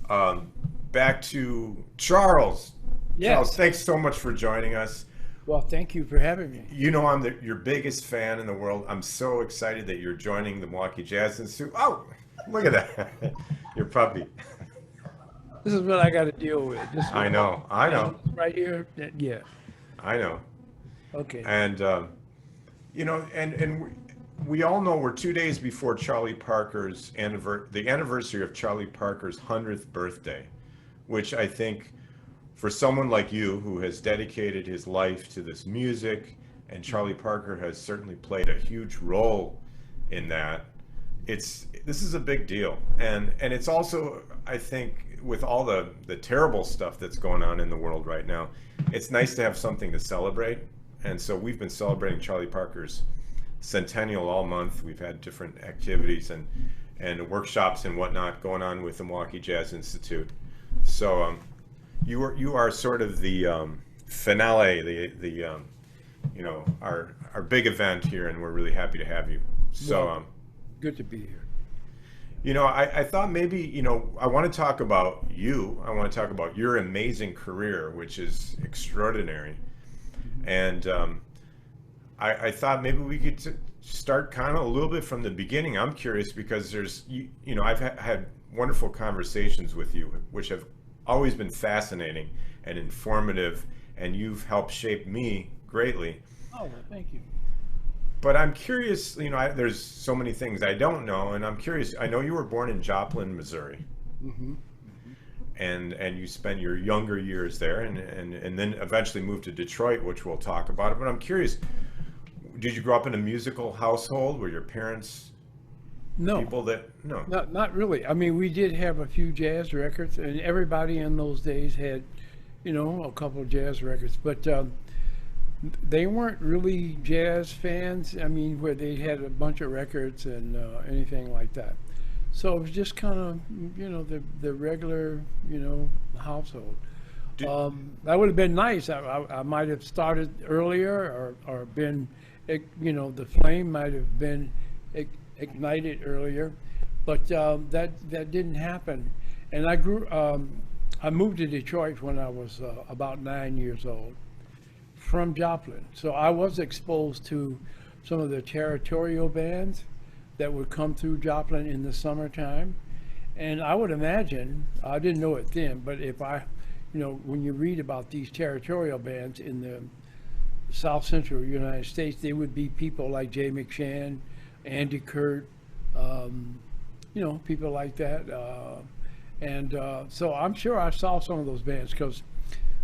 Um, Back to Charles. Charles, Yes. thanks so much for joining us. Well, thank you for having me. You know I'm your biggest fan in the world. I'm so excited that you're joining the Milwaukee Jazz Institute. Oh, look at that. Your puppy. This is what I got to deal with. This I with all know, I these know, animals right here. Yeah. I know. Okay. And we all know we're 2 days before Charlie Parker's the anniversary of Charlie Parker's 100th birthday, which I think for someone like you who has dedicated his life to this music, and Charlie Parker has certainly played a huge role in that, this is a big deal. And it's also, I think, with all the terrible stuff that's going on in the world right now, it's nice to have something to celebrate. And so we've been celebrating Charlie Parker's centennial all month. We've had different activities and workshops and whatnot going on with the Milwaukee Jazz Institute. So you are sort of the finale, our big event here, and we're really happy to have you. So Well, good to be here. I thought maybe I want to talk about you. I want to talk about your amazing career, which is extraordinary. And I thought maybe we could start kind of a little bit from the beginning. I'm curious because I've had wonderful conversations with you, which have always been fascinating and informative, and you've helped shape me greatly. Oh, well, thank you. But I'm curious, there's so many things I don't know, and I'm curious. I know you were born in Joplin, Missouri, Hmm. and you spent your younger years there, and then eventually moved to Detroit, which we'll talk about. But I'm curious, did you grow up in a musical household? Were your parents No, people that no? not really. I mean, we did have a few jazz records, and everybody in those days had, a couple of jazz records, but they weren't really jazz fans. I mean, where they had a bunch of records and anything like that. So it was just kind of, the regular, household. Did, That would have been nice. I might have started earlier, or been, the flame might have been ignited earlier, but that didn't happen. And I moved to Detroit when I was about 9 years old from Joplin. So I was exposed to some of the territorial bands that would come through Joplin in the summertime. And I would imagine, I didn't know it then, but if when you read about these territorial bands in the South Central United States, they would be people like Jay McShann, Andy Kurt, people like that. So I'm sure I saw some of those bands because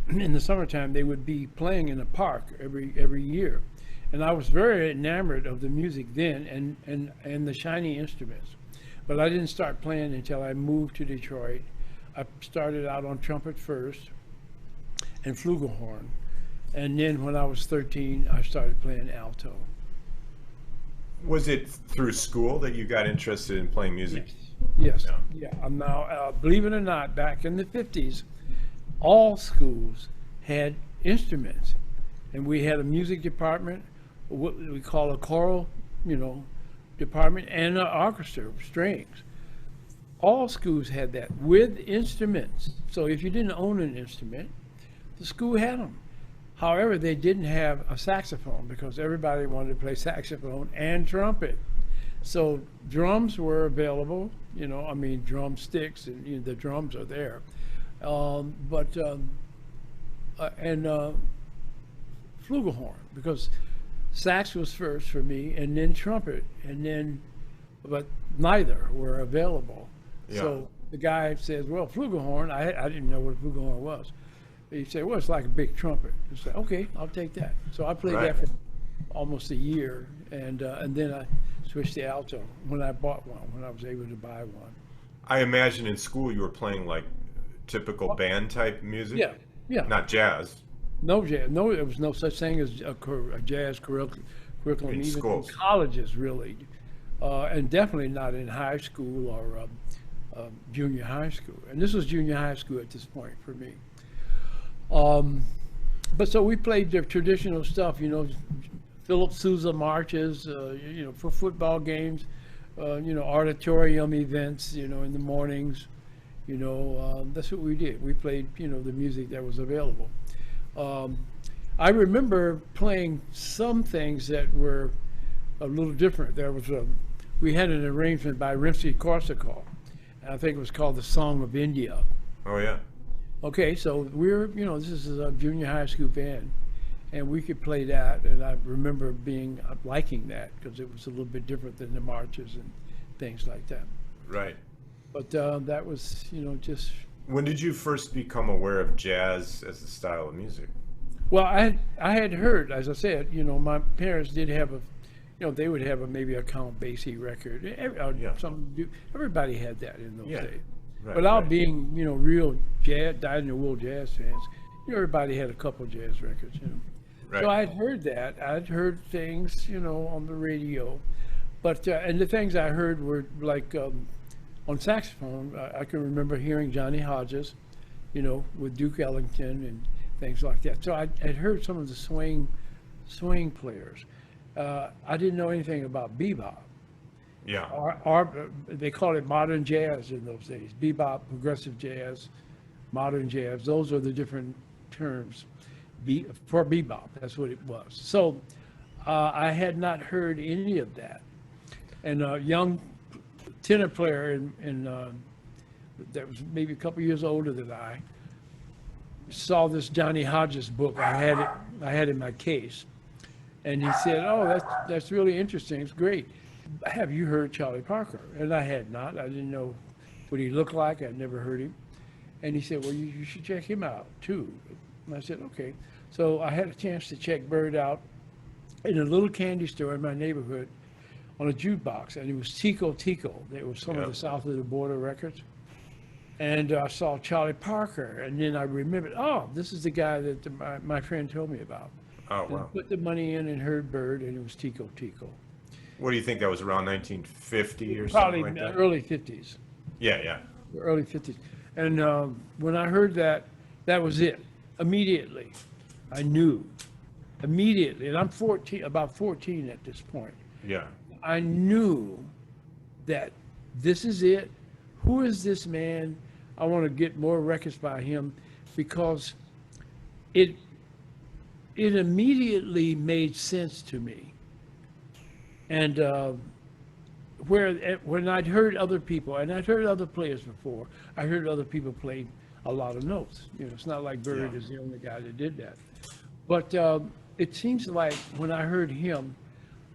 in the summertime they would be playing in the park every year. And I was very enamored of the music then and the shiny instruments. But I didn't start playing until I moved to Detroit. I started out on trumpet first and flugelhorn. And then when I was 13, I started playing alto. was it through school that you got interested in playing music? Yes. Yes. Yeah. Yeah. I'm now, believe it or not, back in the 50s, all schools had instruments. And we had a music department, what we call a choral, department, and an orchestra, strings. All schools had that with instruments. So if you didn't own an instrument, the school had them. However, they didn't have a saxophone because everybody wanted to play saxophone and trumpet. So drums were available, drumsticks, and the drums are there. And flugelhorn, because sax was first for me, and then trumpet, but neither were available. Yeah. So the guy says, well, flugelhorn, I didn't know what a flugelhorn was. He said, well, it's like a big trumpet. I said, okay, I'll take that. So I played Right. that for almost a year, and then I switched to alto when I bought one, when I was able to buy one. I imagine in school you were playing like typical band type music, Yeah, yeah. not jazz. No jazz. No, there was no such thing as a jazz curriculum, In even schools. in colleges, really, and definitely not in high school or junior high school. And this was junior high school at this point for me. But so we played the traditional stuff, Philip Sousa marches, for football games, auditorium events, in the mornings, That's what we did. We played, the music that was available. Um, I remember playing some things that were a little different. We had an arrangement by Rimsky-Korsakov. I think it was called The Song of India. Oh yeah. Okay, so this is a junior high school band, and we could play that. And I remember liking that because it was a little bit different than the marches and things like that. Right. But that was, just. When did you first become aware of jazz as a style of music? Well, I had heard, as I said, my parents did have they would have maybe a Count Basie record. Yeah. Everybody had that in those Yeah. days. Right, Without right. being, real jazz, dyed-in-the-wool jazz fans, everybody had a couple jazz records. Right. So I'd heard that. I'd heard things, on the radio, but and the things I heard were like on saxophone. I can remember hearing Johnny Hodges, with Duke Ellington and things like that. So I'd heard some of the swing players. I didn't know anything about bebop. Yeah. Or they called it modern jazz in those days. Bebop, progressive jazz, modern jazz. Those are the different terms for bebop. That's what it was. So I had not heard any of that. And a young tenor player that was maybe a couple years older than I saw this Johnny Hodges book. I had in my case, and he said, "Oh, that's really interesting. It's great. Have you heard Charlie Parker?" And I had not. I didn't know what he looked like. I'd never heard him. And he said, "Well, you should check him out too." And I said, "Okay." So I had a chance to check Bird out in a little candy store in my neighborhood on a jukebox, and it was Tico Tico. It was some of the South of the Border records. And I saw Charlie Parker, and then I remembered, oh, this is the guy that my friend told me about. Oh And wow. put the money in and heard Bird, and it was Tico Tico. What do you think that was around 1950 or Probably something like that? early 50s. Yeah, yeah. Early 50s. And when I heard that, that was it. Immediately, I knew. Immediately, and I'm about 14 at this point. Yeah. I knew that this is it. Who is this man? I want to get more records by him because it immediately made sense to me. And when I'd heard other people, and I'd heard other players before, I heard other people play a lot of notes. It's not like Bird is the only guy that did that. But it seems like when I heard him,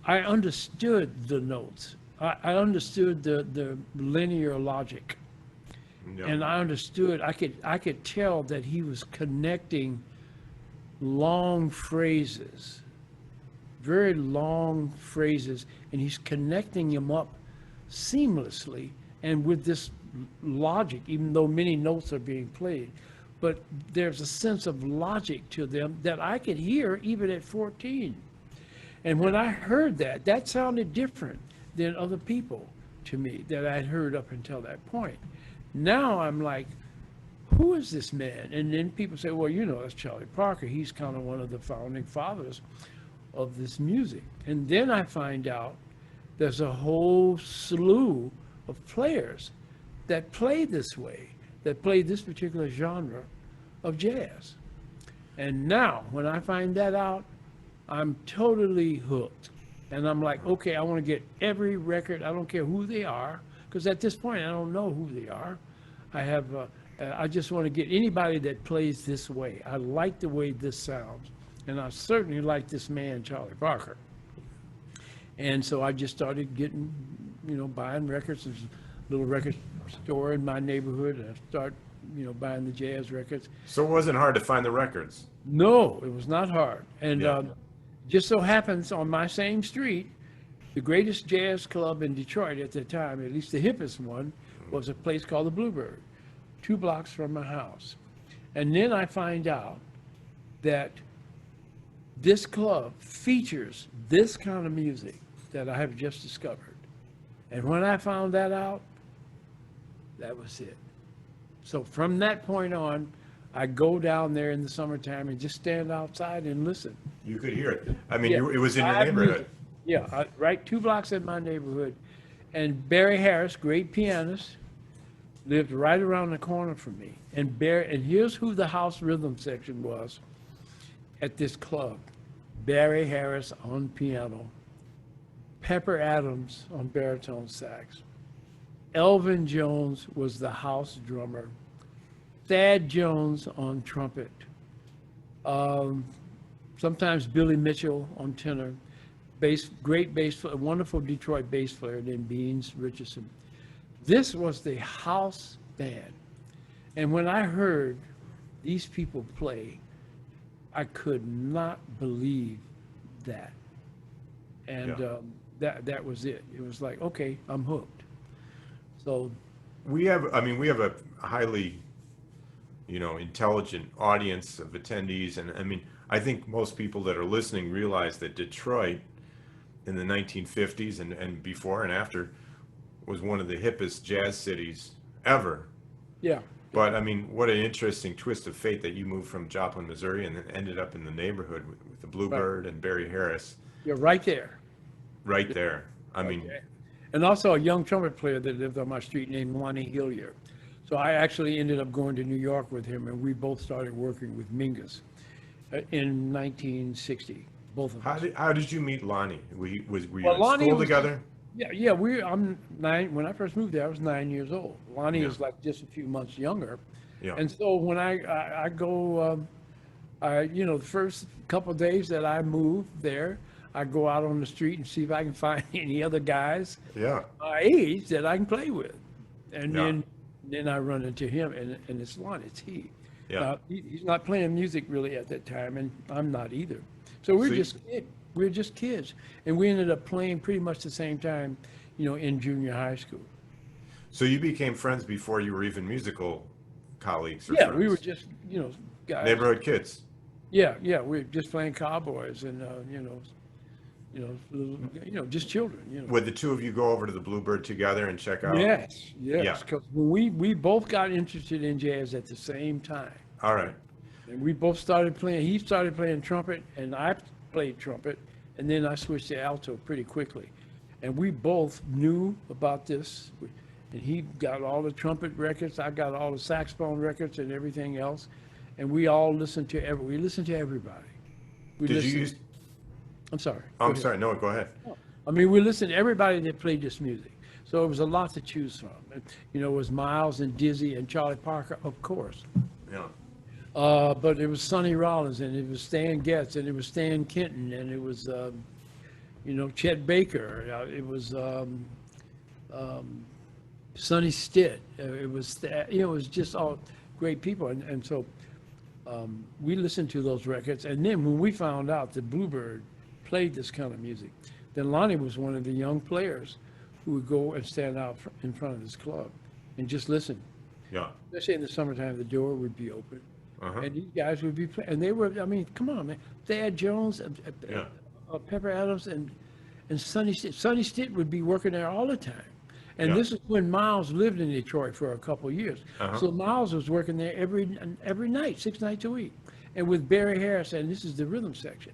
I understood the notes. I understood the linear logic. No. And I understood, I could tell that he was connecting long phrases, very long phrases, and he's connecting them up seamlessly and with this logic, even though many notes are being played. But there's a sense of logic to them that I could hear even at 14. And when I heard that, that sounded different than other people to me that I'd heard up until that point. Now I'm like, who is this man? And then people say, well, that's Charlie Parker. He's kind of one of the founding fathers of this music. And then I find out there's a whole slew of players that play this way, that play this particular genre of jazz. And now, when I find that out, I'm totally hooked. And I'm like, okay, I want to get every record. I don't care who they are, because at this point, I don't know who they are. I just want to get anybody that plays this way. I like the way this sounds. And I certainly like this man, Charlie Parker. And so I just started getting, buying records. There's a little record store in my neighborhood, and I start, buying the jazz records. So it wasn't hard to find the records. No, it was not hard. And Yeah. just so happens on my same street, the greatest jazz club in Detroit at the time, at least the hippest one, was a place called the Bluebird, 2 blocks from my house. And then I find out that this club features this kind of music that I have just discovered. And when I found that out, that was it. So from that point on, I go down there in the summertime and just stand outside and listen. You could hear it. I mean, Yeah. it was in your Live neighborhood. music. Yeah, right 2 blocks in my neighborhood. And Barry Harris, great pianist, lived right around the corner from me. And here's who the house rhythm section was at this club. Barry Harris on piano, Pepper Adams on baritone sax, Elvin Jones was the house drummer, Thad Jones on trumpet, sometimes Billy Mitchell on tenor, great bass, a wonderful Detroit bass player named Beans Richardson. This was the house band. And when I heard these people play, I could not believe that. And that was it. It was like, okay, I'm hooked. So we have a highly, intelligent audience of attendees. And I mean, I think most people that are listening realize that Detroit in the 1950s and before and after was one of the hippest jazz cities ever. yeah, But I mean, what an interesting twist of fate that you moved from Joplin, Missouri, and then ended up in the neighborhood with the Bluebird and Barry Harris you're right there. right there. I mean, Okay. And also a young trumpet player that lived on my street named Lonnie Hillier. So I actually ended up going to New York with him, and we both started working with Mingus in 1960, both of us. how did you meet Lonnie? Were you Well, in Lonnie school was- together? Yeah. I'm 9. When I first moved there, I was 9 years old. Lonnie Yeah. is like just a few months younger. Yeah. And so when I go, the first couple of days that I moved there, I go out on the street and see if I can find any other guys Yeah. my age that I can play with. And Yeah. then I run into him, and it's Lonnie, it's he. Yeah. Now, he's not playing music really at that time, and I'm not either. So we're just kids. And we ended up playing pretty much the same time, in junior high school. So you became friends before you were even musical colleagues or Yeah, friends? we were just, guys. Neighborhood kids. Yeah, we were just playing cowboys and, just children. Would the two of you go over to the Bluebird together and check out? Yes, Yeah. because we both got interested in jazz at the same time. All right. And we both started playing, he started playing trumpet, and I played trumpet, and then I switched to alto pretty quickly. And we both knew about this, and he got all the trumpet records, I got all the saxophone records and everything else, and we all listened to everybody. We Did you listened- use? I'm sorry. Oh, Go I'm ahead. sorry. No, go ahead. I mean, we listened to everybody that played this music. So it was a lot to choose from. It was Miles and Dizzy and Charlie Parker, of course. Yeah. But it was Sonny Rollins, and it was Stan Getz, and it was Stan Kenton, and it was, Chet Baker. It was Sonny Stitt. It was just all great people. And so we listened to those records. And then when we found out that Bluebird played this kind of music, then Lonnie was one of the young players who would go and stand out in front of this club and just listen. Yeah. Especially in the summertime, the door would be open. Uh-huh. And these guys would be playing, and they were, come on, man. Thad Jones, Yeah. Pepper Adams, and Sonny Stitt. Sonny Stitt would be working there all the time. And Yeah. this is when Miles lived in Detroit for a couple of years. Uh-huh. So Miles was working there every night, 6 nights a week. And with Barry Harris, and this is the rhythm section.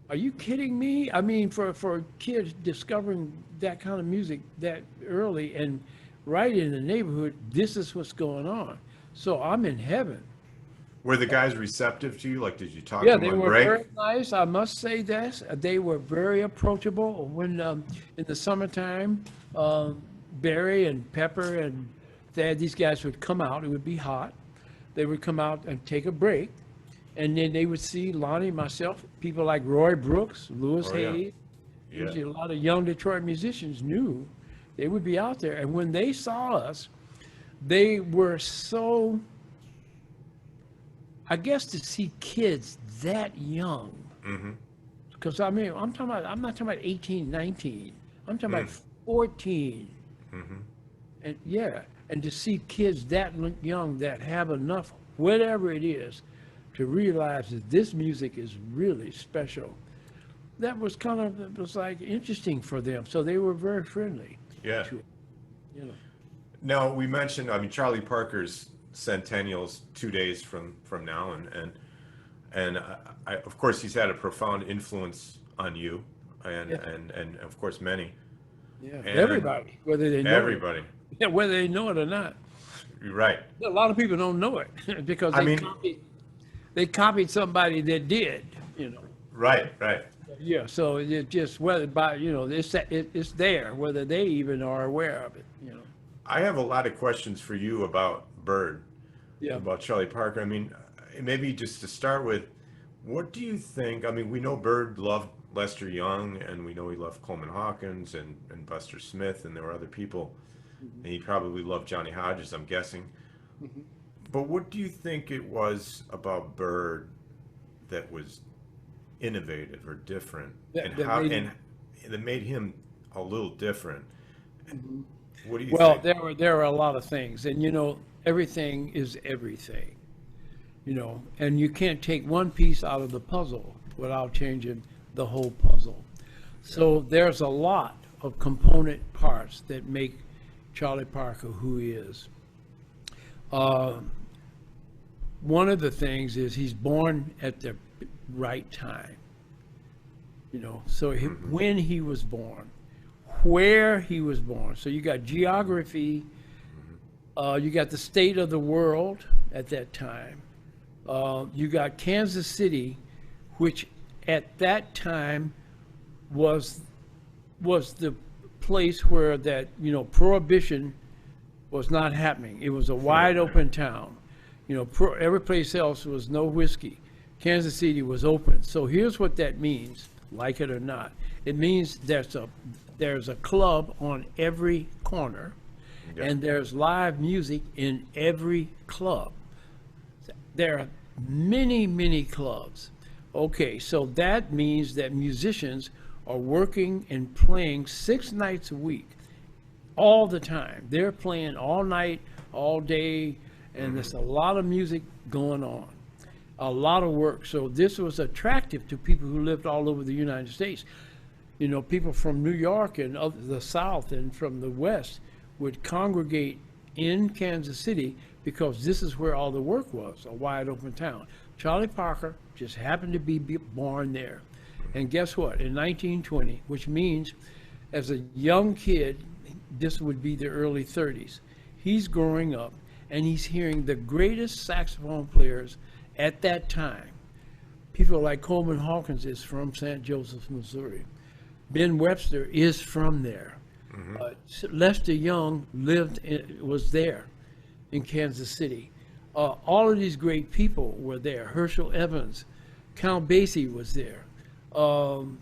Are you kidding me? I mean, for a kid discovering that kind of music that early and right in the neighborhood, this is what's going on. So I'm in heaven. Were the guys receptive to you? Like, did you talk Yeah, to them they on were break? very nice. I must say this. They were very approachable. When in the summertime, Barry and Pepper and Thad, these guys would come out. It would be hot. They would come out and take a break, and then they would see Lonnie, myself, people like Roy Brooks, Louis Oh, yeah. Hayes. Yeah. Usually a lot of young Detroit musicians knew they would be out there. And when they saw us, they were so, I guess, to see kids that young. Mm-hmm. Because I'm not talking about 18, 19. I'm talking about 14. Mm-hmm. And and to see kids that young that have enough, whatever it is, to realize that this music is really special. That was it was like interesting for them. So they were very friendly. Yeah. to it, Now, we mentioned, Charlie Parker's centennial's 2 days from now, and I, of course, he's had a profound influence on you, and of course many. Yeah, And everybody, whether they know Everybody. it, whether they know it or not. You're right. A lot of people don't know it because I mean, they copied somebody that did, you know. right, right. Yeah, so it just whether by it's there whether they even are aware of it, you know. I have a lot of questions for you about Bird, Yeah. about Charlie Parker. I mean, maybe just to start with, what do you think? I mean, we know Bird loved Lester Young, and we know he loved Coleman Hawkins and Buster Smith, and there were other people, and he probably loved Johnny Hodges, I'm guessing. But what do you think it was about Bird that was innovative or different, and that made him a little different? What do you Well, think? there are a lot of things, and you know, everything is everything, you know, and you can't take one piece out of the puzzle without changing the whole puzzle. So there's a lot of component parts that make Charlie Parker who he is. One of the things is he's born at the right time, you know, so when he was born, where he was born. So you got geography, you got the state of the world at that time. You got Kansas City, which at that time was the place where that, you know, prohibition was not happening. It was a wide open town. You know, every place else was no whiskey. Kansas City was open. So here's what that means, like it or not. It means there's a club on every corner, and there's live music in every club. There are many, many clubs. Okay, so that means that musicians are working and playing 6 nights a week, all the time. They're playing all night, all day, and there's a lot of music going on, a lot of work. So this was attractive to people who lived all over the United States. You know, people from New York and the South and from the West would congregate in Kansas City because this is where all the work was, a wide open town. Charlie Parker just happened to be born there. And guess what? In 1920, which means as a young kid, this would be the early 30s, he's growing up and he's hearing the greatest saxophone players at that time. People like Coleman Hawkins is from St. Joseph, Missouri. Ben Webster is from there. Lester Young was there in Kansas City. All of these great people were there. Herschel Evans, Count Basie was there. All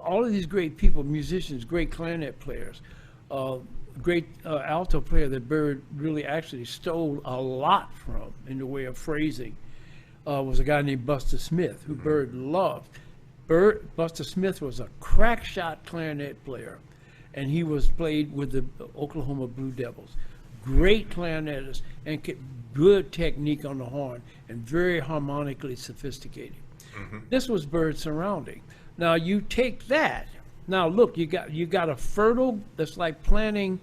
of these great people, musicians, great clarinet players, great alto player that Bird really actually stole a lot from in the way of phrasing, was a guy named Buster Smith, who Bird loved. Buster Smith was a crack shot clarinet player, and he was played with the Oklahoma Blue Devils. Great clarinetist and good technique on the horn and very harmonically sophisticated. This was Bird's surrounding. Now you take that. Now look, you got a fertile, that's like planting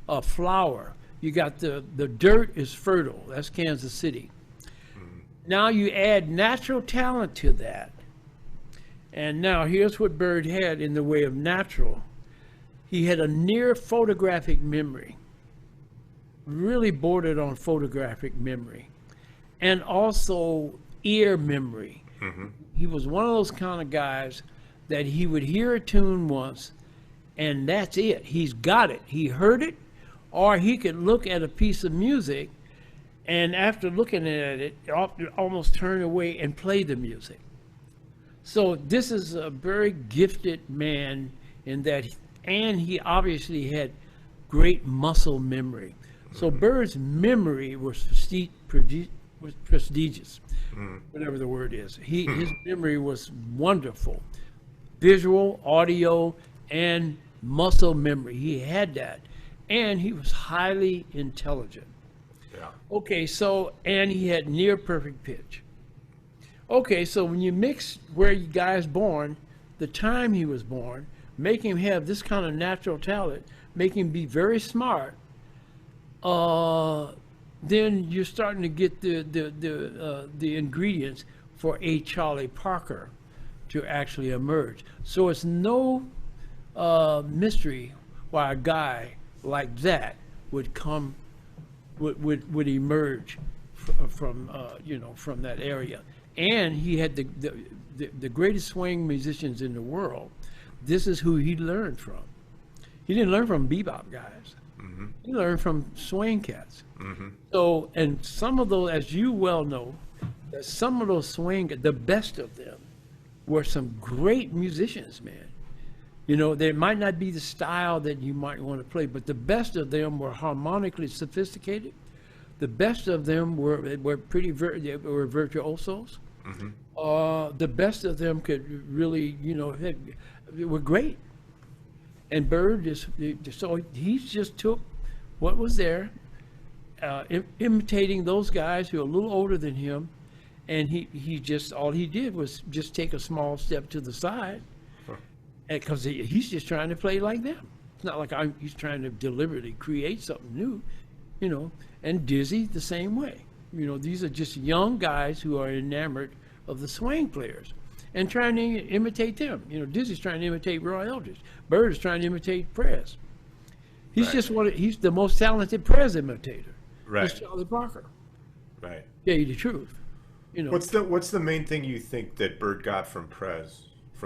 a flower. You got the dirt is fertile. That's Kansas City. Now you add natural talent to that. And now here's what Bird had in the way of natural. He had a near photographic memory, really bordered on photographic memory, and also ear memory. He was one of those kind of guys that he would hear a tune once and that's it. He's got it. He heard it, or he could look at a piece of music and after looking at it, almost turn away and play the music. So this is a very gifted man in that, and he obviously had great muscle memory. So Bird's memory was prestigious, whatever the word is. His memory was wonderful. Visual, audio, and muscle memory. He had that. And he was highly intelligent. Yeah. Okay, so, and he had near perfect pitch. Okay, so when you mix where you guys born, the time he was born, make him have this kind of natural talent, make him be very smart, then you're starting to get the ingredients for a Charlie Parker to actually emerge. So it's no mystery why a guy like that would come would emerge from from that area. And he had the greatest swing musicians in the world. This is who he learned from. He didn't learn from bebop guys. Mm-hmm. He learned from swing cats. Mm-hmm. So, and some of those, as you well know, that some of those swing, the best of them were some great musicians, man. You know, they might not be the style that you might want to play, but the best of them were harmonically sophisticated. The best of them were they were virtuosos. Mm-hmm. The best of them could really, they were great. And Bird so he just took what was there, imitating those guys who are a little older than him, and he just, all he did was just take a small step to the side, because he's just trying to play like them. It's not like he's trying to deliberately create something new, and Dizzy the same way. These are just young guys who are enamored of the swing players and trying to imitate them. Dizzy's trying to imitate Roy Eldridge. Bird is trying to imitate Prez. He's he's the most talented Prez imitator. Right. It's Charlie Parker. Right. Tell you the truth. What's the main thing you think that Bird got from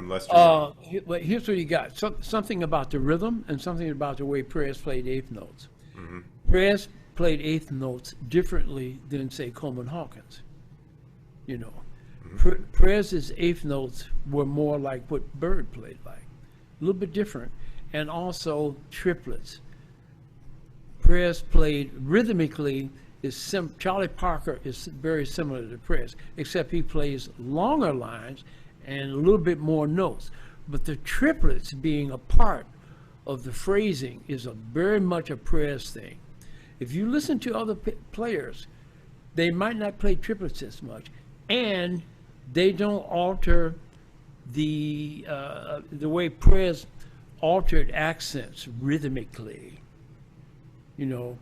Lester Young? Here's what he got. Something about the rhythm and something about the way Prez played eighth notes. Mm-hmm. Prez played eighth notes differently than, say, Coleman Hawkins. Mm-hmm. Prez's eighth notes were more like what Bird played like, a little bit different, and also triplets. Prez played rhythmically. Charlie Parker is very similar to Prez, except he plays longer lines and a little bit more notes. But the triplets being a part of the phrasing is very much a Prez thing. If you listen to other players, they might not play triplets as much, and they don't alter the way Prez altered accents rhythmically.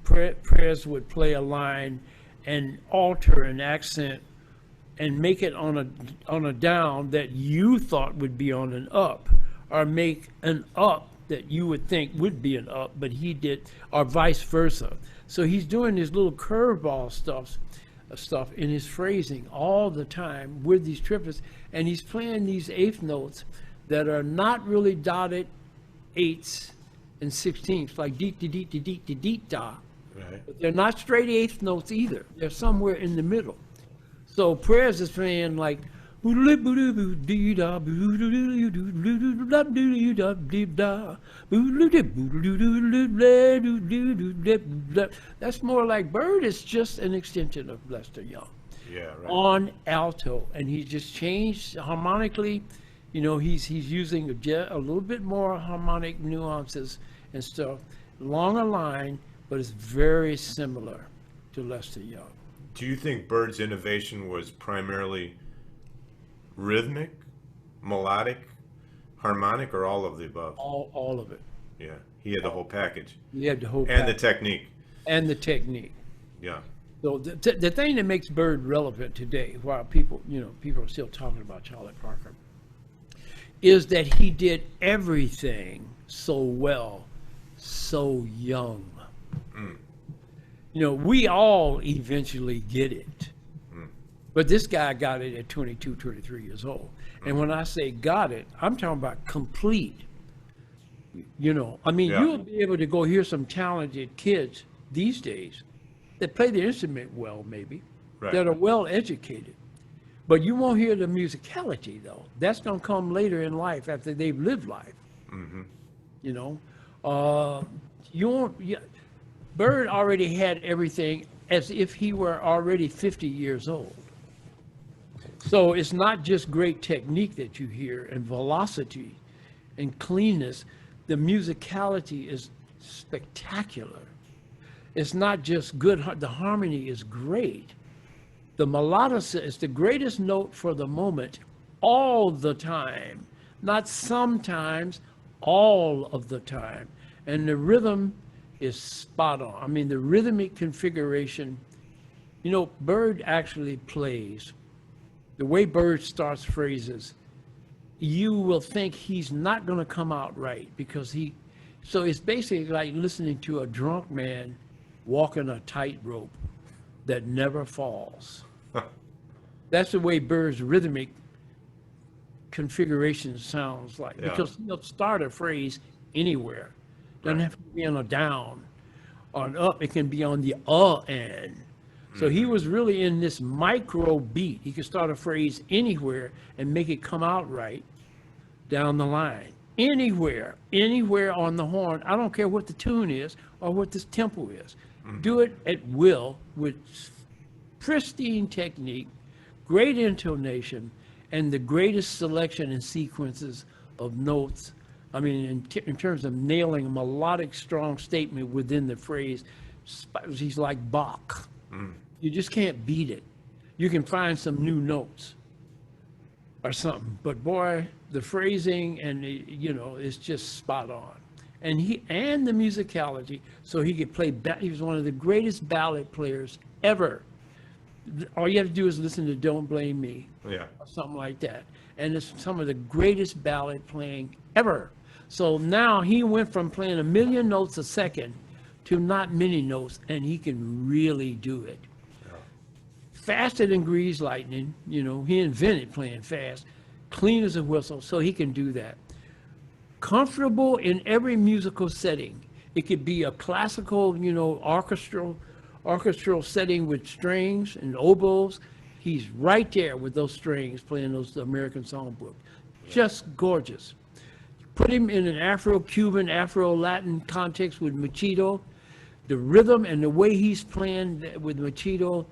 Prez would play a line and alter an accent and make it on a down that you thought would be on an up, or make an up that you would think would be an up, but he did, or vice versa. So he's doing this little curveball stuff in his phrasing all the time with these triplets, and he's playing these eighth notes that are not really dotted eighths and sixteenths, like deet da deet da deet da deet da. Right. But they're not straight eighth notes either. They're somewhere in the middle. So Prez is playing like that's more like Bird is just an extension of Lester Young. Yeah. Right. On alto, and he just changed harmonically. He's using a little bit more harmonic nuances and stuff, longer line, but it's very similar to Lester Young. Do you think Bird's innovation was primarily rhythmic, melodic, harmonic, or all of the above? All of it. Yeah, he had the whole package. He had the whole And the package. technique. And the technique. Yeah. So the thing that makes Bird relevant today, while people are still talking about Charlie Parker, is that he did everything so well, so young. We all eventually get it. But this guy got it at 22, 23 years old. And when I say got it, I'm talking about complete. Yeah. You'll be able to go hear some talented kids these days that play the instrument well, maybe, Right. that are well educated. But you won't hear the musicality, though. That's going to come later in life after they've lived life. Mm-hmm. You won't. Bird already had everything as if he were already 50 years old. So it's not just great technique that you hear and velocity and cleanness. The musicality is spectacular. It's not just good. The harmony is great. The melodica is the greatest note for the moment, all the time, not sometimes, all of the time. And the rhythm is spot on. The rhythmic configuration, Bird actually plays. The way Bird starts phrases, you will think he's not going to come out right because so it's basically like listening to a drunk man walking a tightrope that never falls. That's the way Bird's rhythmic configuration sounds like, Yeah. because he'll start a phrase anywhere. Doesn't Right. have to be on a down or an up. It can be on the end. So he was really in this micro beat. He could start a phrase anywhere and make it come out right down the line. Anywhere on the horn. I don't care what the tune is or what the tempo is. Do it at will with pristine technique, great intonation, and the greatest selection and sequences of notes. I mean, in terms of nailing a melodic, strong statement within the phrase, he's like Bach. You just can't beat it. You can find some new notes or something, but boy, the phrasing and it's just spot on. And the musicality, so he could play. He was one of the greatest ballad players ever. All you have to do is listen to "Don't Blame Me," Yeah. or something like that, and it's some of the greatest ballad playing ever. So now he went from playing 1,000,000 notes a second to not many notes, and he can really do it. Faster than greased lightning, he invented playing fast, clean as a whistle, so he can do that. Comfortable in every musical setting. It could be a classical, orchestral setting with strings and oboes. He's right there with those strings playing those American songbook. Just gorgeous. Put him in an Afro-Cuban, Afro-Latin context with Machito. The rhythm and the way he's playing with Machito,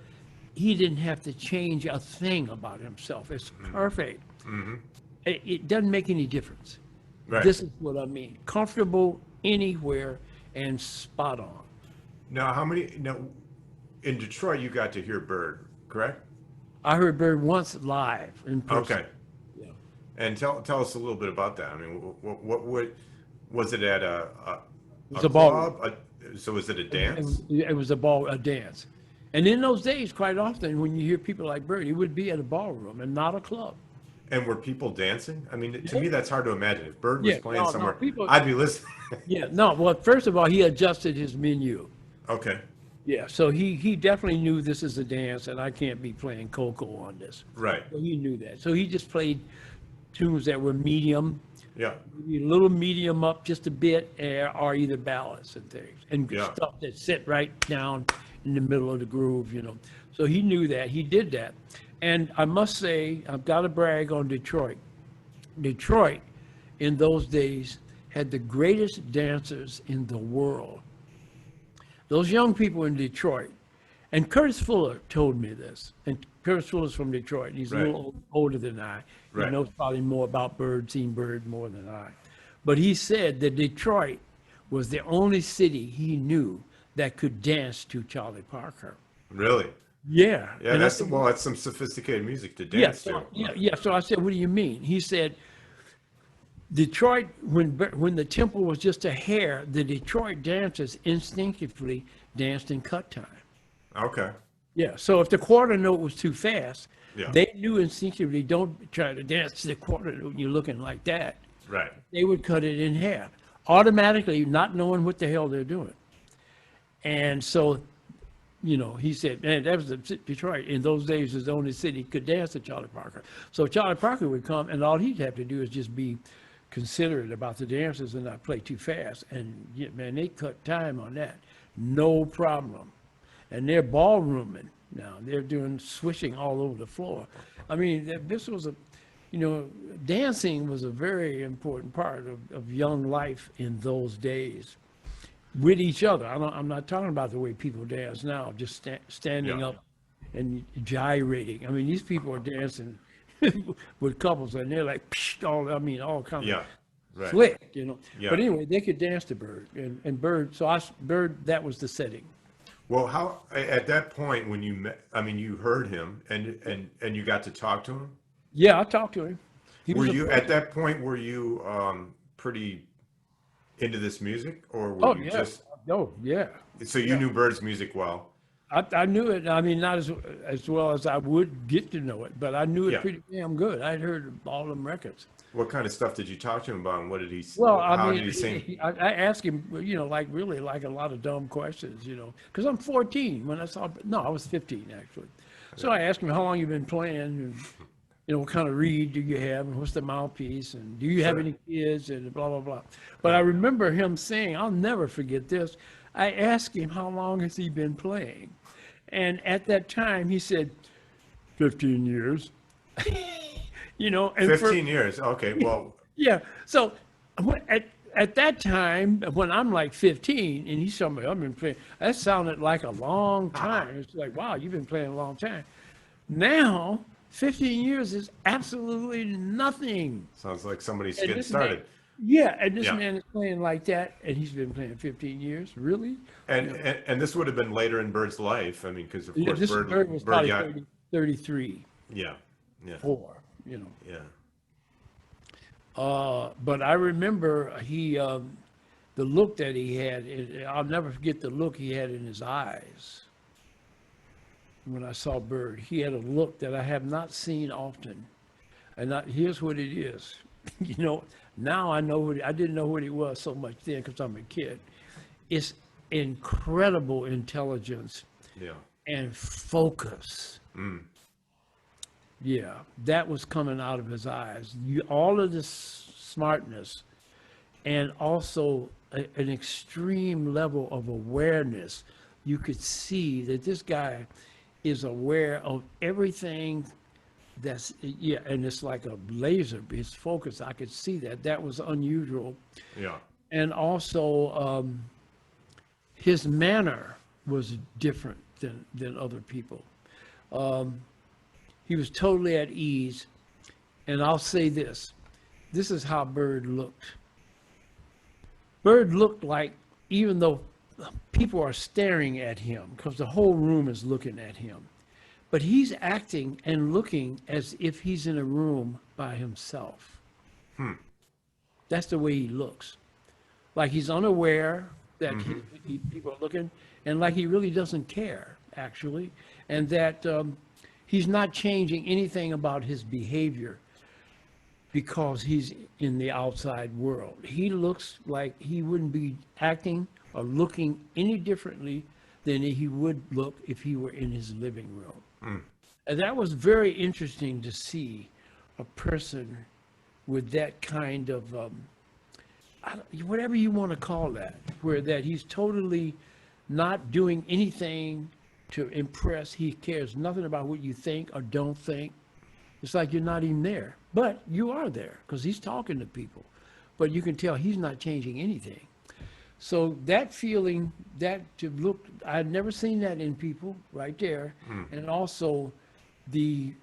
he didn't have to change a thing about himself. It's perfect. It doesn't make any difference. Right. This is what I mean. Comfortable anywhere and spot on. Now, in Detroit, you got to hear Bird, correct? I heard Bird once live in person. Okay. Yeah. And tell us a little bit about that. I mean, what was it at a was a ball- club? So was it a dance? It was a dance. And in those days, quite often, when you hear people like Bird, he would be at a ballroom and not a club. And were people dancing? I mean, to me, that's hard to imagine. If Bird was Yeah, playing no, somewhere, people- I'd be listening. Yeah, no, well, first of all, he adjusted his menu. Okay. Yeah, so he definitely knew this is a dance and I can't be playing Coco on this. Right. So he knew that. So he just played tunes that were medium, Yeah. maybe a little medium up just a bit, or either ballads and things. And Yeah. stuff that sit right down in the middle of the groove, So he knew that. He did that. And I must say, I've got to brag on Detroit. Detroit, in those days, had the greatest dancers in the world. Those young people in Detroit, and Curtis Fuller told me this, and Curtis Fuller's from Detroit, and he's a Right. little older than I. He Right. knows probably more about Bird, seen Bird more than I. But he said that Detroit was the only city he knew that could dance to Charlie Parker. Really? Yeah. Yeah. And I That's said, that's some sophisticated music to yeah, dance to. yeah. So I said, what do you mean? He said, Detroit, when the tempo was just a hair, the Detroit dancers instinctively danced in cut time. Okay. Yeah. So if the quarter note was too fast, Yeah. they knew instinctively, don't try to dance to the quarter note when you're looking like that. Right. They would cut it in half, automatically, not knowing what the hell they're doing. And so, he said, man, that was Detroit. In those days, was the only city could dance to Charlie Parker. So Charlie Parker would come, and all he'd have to do is just be considerate about the dancers and not play too fast. And, yeah, man, they cut time on that. No problem. And they're ballrooming now. They're doing swishing all over the floor. I mean, this was dancing was a very important part of young life in those days with each other. I'm not talking about the way people dance now, just standing Yeah. up and gyrating. I mean, these people are dancing with couples and they're like, all kinds Yeah. of Right. slick, Yeah. But anyway, they could dance to Bird and Bird. So Bird, that was the setting. Well, how at that point when you met, I mean, you heard him and you got to talk to him. Yeah, I talked to him. He Were was a you friend. at that point? Were you pretty into this music, or were Oh, you yeah. just Oh, yeah. so you knew Bird's music well? I knew it. I mean, not as well as I would get to know it, but I knew it Yeah. pretty damn good. I'd heard all them records. What kind of stuff did you talk to him about, and what did he? Well, I How mean, did he sing? I asked him, like really like a lot of dumb questions, because I'm 14 when I saw, no, I was 15 actually. So I asked him, how long you been playing, and, what kind of reed do you have, and what's the mouthpiece, and do you have Sure. any kids, and blah, blah, blah. But I Yeah. remember him saying, I'll never forget this. I asked him, how long has he been playing? And at that time, he said, 15 years. And for, 15 years. Okay. Well, yeah. So at that time, when I'm like 15, and he's talking about, I've been playing, that sounded like a long time. It's like, wow, you've been playing a long time. Now, 15 years is absolutely nothing. sounds like somebody's And getting this man, started. yeah, and this Yeah. man is playing like that, and he's been playing 15 years. Really? And this would have been later in Bird's life. I mean, because of Yeah, course this bird was Bird probably got 33, yeah, yeah, 4, yeah. But I remember the look that he had. I'll never forget the look he had in his eyes when I saw Bird. He had a look that I have not seen often. And here's what it is. Now I know I didn't know what he was so much then because I'm a kid. It's incredible intelligence Yeah. and focus. Yeah, that was coming out of his eyes. All of this smartness and also an extreme level of awareness. You could see that this guy is aware of everything and it's like a laser, his focus. I could see that. That was unusual. Yeah. And also, his manner was different than other people. He was totally at ease. And I'll say this. This is how Bird looked. Bird looked like, even though people are staring at him, because the whole room is looking at him, but he's acting and looking as if he's in a room by himself. That's the way he looks. Like he's unaware that people are looking, and like he really doesn't care, actually, and that he's not changing anything about his behavior because he's in the outside world. He looks like he wouldn't be acting or looking any differently than he would look if he were in his living room. And that was very interesting to see a person with that kind of, whatever you want to call that, where that he's totally not doing anything to impress. He cares nothing about what you think or don't think. It's like you're not even there, but you are there because he's talking to people. But you can tell he's not changing anything. So that feeling, that to look, I'd never seen that in people right there, and also the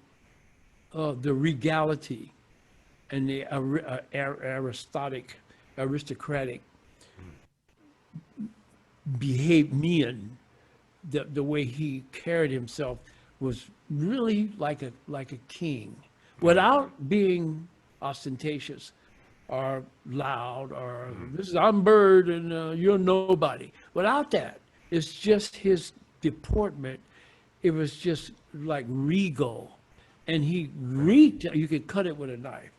regality and the aristocratic the way he carried himself was really like a king, without being ostentatious or loud or this is I'm Bird and you're nobody. Without that, it's just his deportment. It was just like regal, and he reeked. You could cut it with a knife.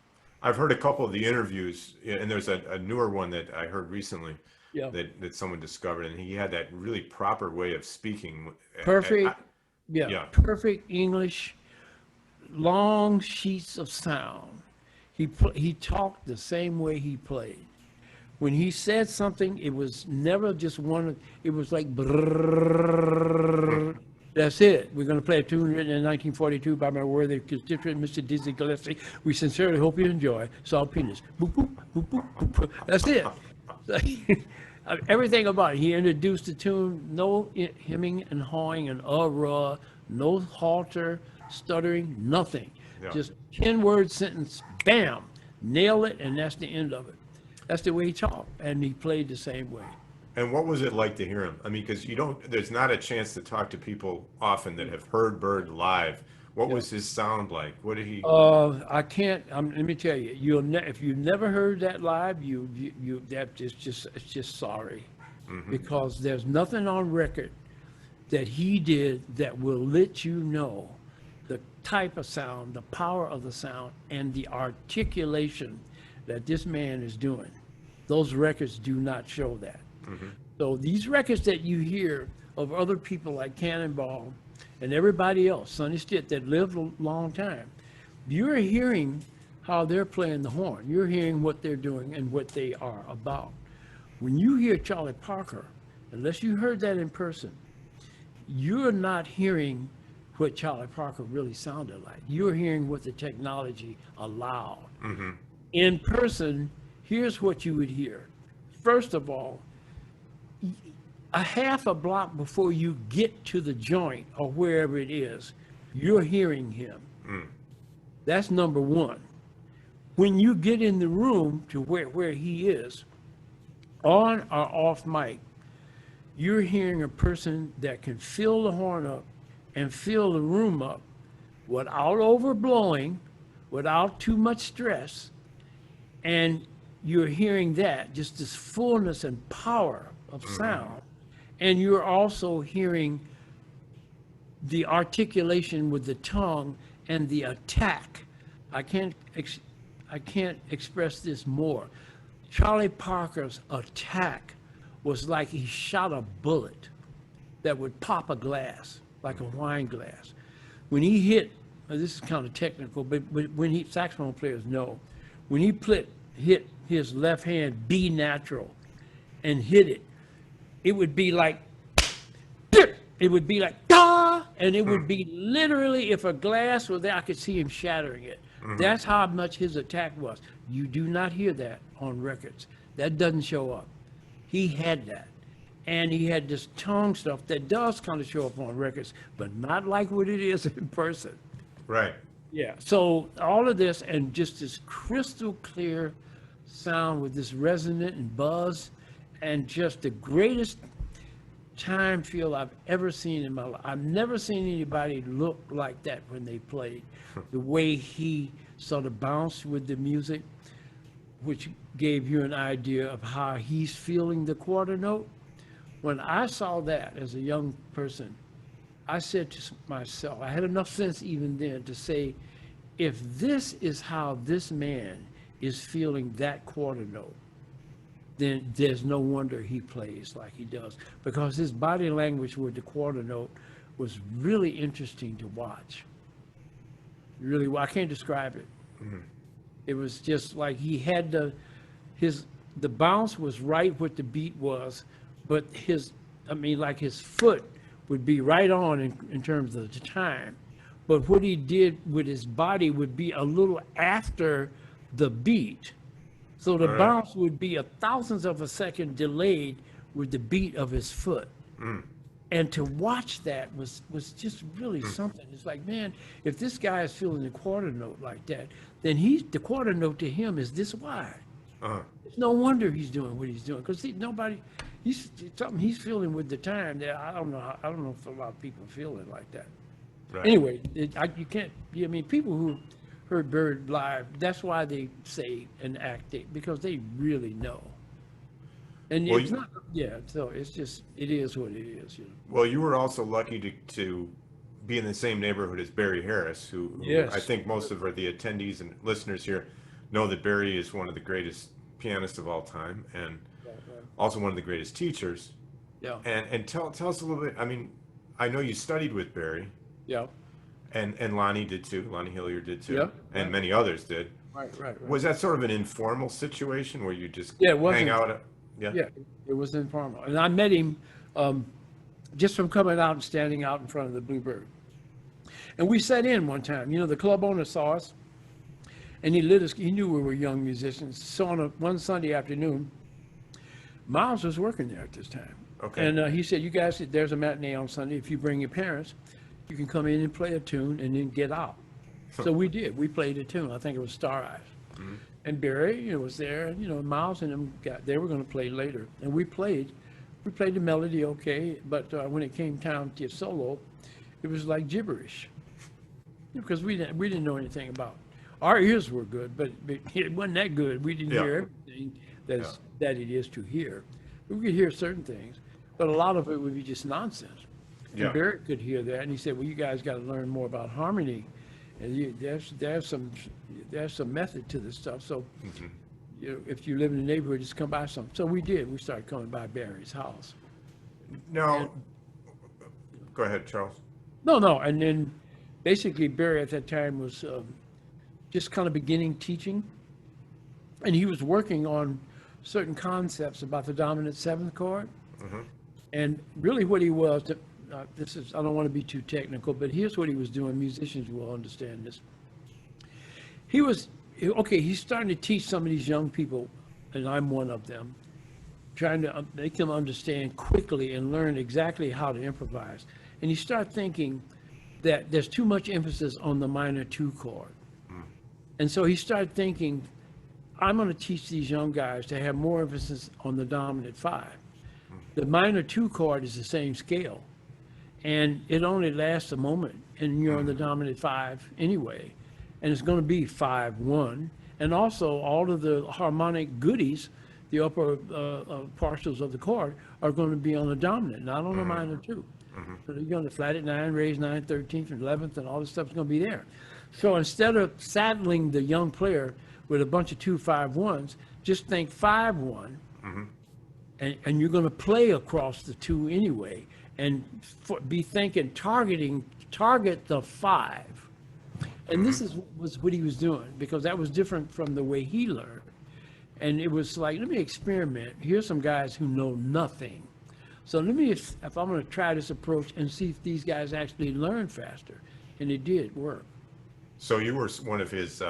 I've heard a couple of the interviews, and there's a newer one that I heard recently Yeah. that someone discovered, and he had that really proper way of speaking. Perfect. Yeah. Yeah. Perfect English, long sheets of sound. He talked the same way he played. When he said something, it was never just one. It was like, brrrr, that's it. We're going to play a tune written in 1942 by my worthy constituent, Mr. Dizzy Gillespie. We sincerely hope you enjoy. Saul Penis. Boop, boop, boop, boop, boop, boop. That's it. Everything about it. He introduced the tune, no hemming and hawing and raw, no halter, stuttering, nothing. Yeah. Just 10-word sentence, bam, nail it, and that's the end of it. That's the way he talked, and he played the same way. And what was it like to hear him? I mean, because there's not a chance to talk to people often that have heard Bird live. What was his sound like? What did he? I can't. Let me tell you. If you never heard that live, it's just sorry, because there's nothing on record that he did that will let you know the type of sound, the power of the sound, and the articulation that this man is doing. Those records do not show that. So these records that you hear of other people like Cannonball and everybody else, Sonny Stitt, that lived a long time, you're hearing how they're playing the horn. You're hearing what they're doing and what they are about. When you hear Charlie Parker, unless you heard that in person, you're not hearing what Charlie Parker really sounded like. You're hearing what the technology allowed. In person, here's what you would hear. First of all, a half a block before you get to the joint or wherever it is, you're hearing him. That's number one. When you get in the room to where he is, on or off mic, you're hearing a person that can fill the horn up and fill the room up without overblowing, without too much stress. And you're hearing that, just this fullness and power of sound. And you're also hearing the articulation with the tongue and the attack. I can't express this more. Charlie Parker's attack was like he shot a bullet that would pop a glass, like a wine glass. When he hit, this is kind of technical, but when saxophone players know, when he hit his left hand B natural and hit it, it would be like, it would be like, da, and it would be literally, if a glass were there, I could see him shattering it. That's how much his attack was. You do not hear that on records. That doesn't show up. He had that. And he had this tongue stuff that does kind of show up on records, but not like what it is in person. Right. Yeah. So all of this and just this crystal clear sound with this resonant and buzz and just the greatest time feel I've ever seen in my life. I've never seen anybody look like that when they played. The way he sort of bounced with the music, which gave you an idea of how he's feeling the quarter note. When I saw that as a young person, I said to myself, I had enough sense even then to say, if this is how this man is feeling that quarter note, then there's no wonder he plays like he does, because his body language with the quarter note was really interesting to watch. Really, I can't describe it. It was just like he had the bounce was right what the beat was, but his foot would be right on in terms of the time. But what he did with his body would be a little after the beat. So the bounce would be a thousandth of a second delayed with the beat of his foot. And to watch that was just really something. It's like, man, if this guy is feeling the quarter note like that, then the quarter note to him is this wide. It's no wonder he's doing what he's doing, because he's something he's feeling with the time that I don't know if a lot of people feel it like that. Right. Anyway, people who heard Bird live, that's why they say and act it, because they really know. And Well, it's not, so it's just, it is what it is. Well, you were also lucky to be in the same neighborhood as Barry Harris, who Yes. I think most of the attendees and listeners here know that Barry is one of the greatest pianists of all time, and also one of the greatest teachers. Yeah. And tell us a little bit. I mean, I know you studied with Barry. Yeah. And Lonnie did too. Lonnie Hillier did too. Yeah. And many others did. Right. Was that sort of an informal situation where you just Yeah, it was hang out? Yeah, it was informal. And I met him just from coming out and standing out in front of the Bluebird. And we sat in one time. The club owner saw us, and he knew we were young musicians. So on one Sunday afternoon, Miles was working there at this time. Okay. And he said, you guys, there's a matinee on Sunday. If you bring your parents, you can come in and play a tune and then get out. So we did. We played a tune. I think it was Star Eyes. And Barry, was there. Miles and them they were going to play later. And we played the melody okay. But when it came time to solo, it was like gibberish. Because we didn't know anything about it. Our ears were good, but it wasn't that good. We didn't hear everything that it is to hear. We could hear certain things, but a lot of it would be just nonsense. Yeah. And Barrett could hear that, and he said, well, you guys got to learn more about harmony. And there's some method to this stuff. So you know, if you live in the neighborhood, just come by some. So we did. We started coming by Barry's house. Now, go ahead, Charles. No. And then basically Barry at that time was just kind of beginning teaching. And he was working on certain concepts about the dominant seventh chord. And really what he was, I don't want to be too technical, but here's what he was doing. Musicians will understand this. He's starting to teach some of these young people, and I'm one of them, trying to make them understand quickly and learn exactly how to improvise. And you start thinking that there's too much emphasis on the minor two chord. And so he started thinking, I'm going to teach these young guys to have more emphasis on the dominant five. The minor two chord is the same scale, and it only lasts a moment, and you're on the dominant five anyway, and it's going to be 5-1, and also all of the harmonic goodies, the upper partials of the chord, are going to be on the dominant, not on the minor two. So you're going to flat at 9, raise 9, 13th, and 11th, and all this stuff's going to be there. So instead of saddling the young player with a bunch of 2-5-1s, just think 5-1. And you're going to play across the two anyway, and be thinking, target the 5. And this was what he was doing, because that was different from the way he learned. And it was like, let me experiment. Here's some guys who know nothing. So let me, if I'm going to try this approach and see if these guys actually learn faster. And it did work. So you were one of his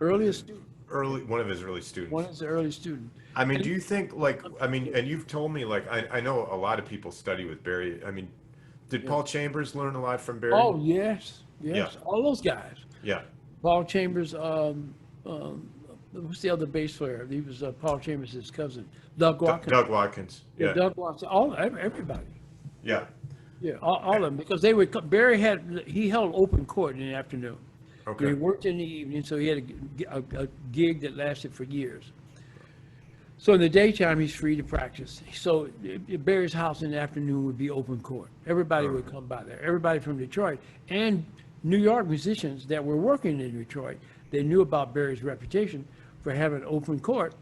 Earliest student. one of his early students. One is the early student. I mean, do you think, like, I mean, and you've told me, like, I know a lot of people study with Barry. I mean, did Paul Chambers learn a lot from Barry? Oh, yes. Yeah. All those guys. Yeah. Paul Chambers, who's the other bass player? He was Paul Chambers' cousin, Doug Watkins. Doug Watkins. Yeah. Doug Watkins. Everybody. Yeah. Yeah, all of them, because they would. Barry held open court in the afternoon. Okay. He worked in the evening, so he had a gig that lasted for years. So in the daytime, he's free to practice. So Barry's house in the afternoon would be open court. Everybody would come by there. Everybody from Detroit and New York musicians that were working in Detroit, they knew about Barry's reputation for having open court,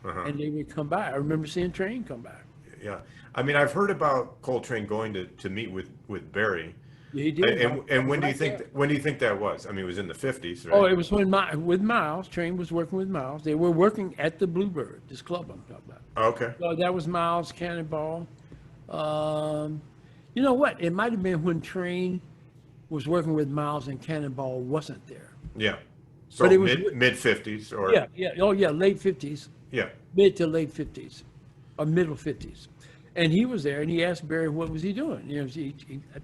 and they would come by. I remember seeing Train come by. Yeah. I mean, I've heard about Coltrane going to meet with Barry. Yeah, he did. And when do you think that was? I mean, it was in the 50s, right? Oh, it was when with Miles. Train was working with Miles. They were working at the Bluebird, this club I'm talking about. Okay. So that was Miles, Cannonball. You know what? It might have been when Train was working with Miles and Cannonball wasn't there. Yeah. So But it was mid 50s or Yeah. Oh, yeah. Late 50s. Yeah. Mid to late 50s, or middle 50s. And he was there, and he asked Barry what was he doing. You know,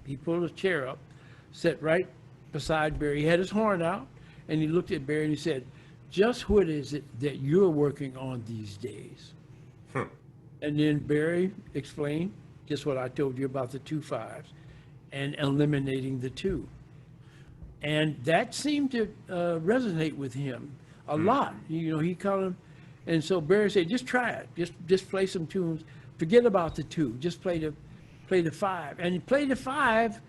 he pulled his chair up, sat right beside Barry. He had his horn out, and he looked at Barry and he said, "Just what is it that you're working on these days?" And then Barry explained just what I told you about the 2 5s and eliminating the 2. And that seemed to resonate with him a lot. You know, he called him, and so Barry said, "Just try it. Just play some tunes. Forget about the 2. Just play the 5, and he played the 5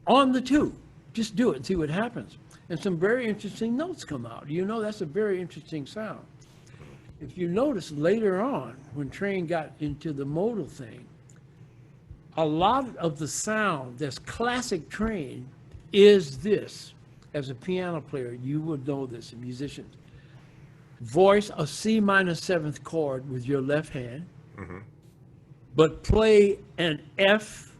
on the 2. Just do it and see what happens." And some very interesting notes come out. You know, that's a very interesting sound. If you notice later on, when Train got into the modal thing, a lot of the sound that's classic Train is this. As a piano player, you would know this, and musicians. Voice a C minor 7th chord with your left hand, but play an F,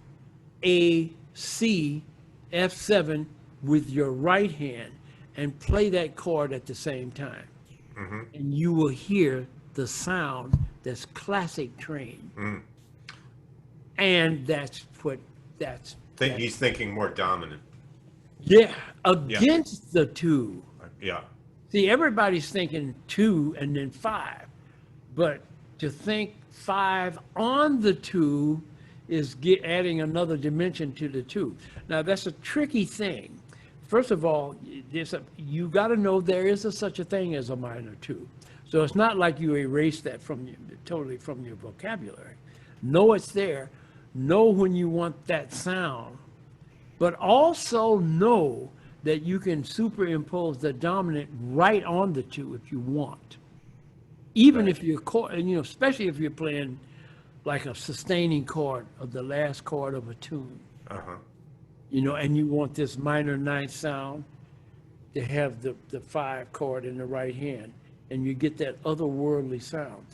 A, C, F7 with your right hand and play that chord at the same time. And you will hear the sound that's classic Train. And He's thinking more dominant. Yeah, against the 2. Yeah. See, everybody's thinking 2 and then 5, but to think 5 on the 2 is adding another dimension to the 2. Now, that's a tricky thing. First of all, you got to know there is such a thing as a minor 2. So it's not like you erase that totally from your vocabulary. Know it's there, know when you want that sound, but also know that you can superimpose the dominant right on the two if you want. Even Right. if you're, especially if you're playing like a sustaining chord of the last chord of a tune, Uh-huh. and you want this minor ninth sound to have the 5 chord in the right hand, and you get that otherworldly sound.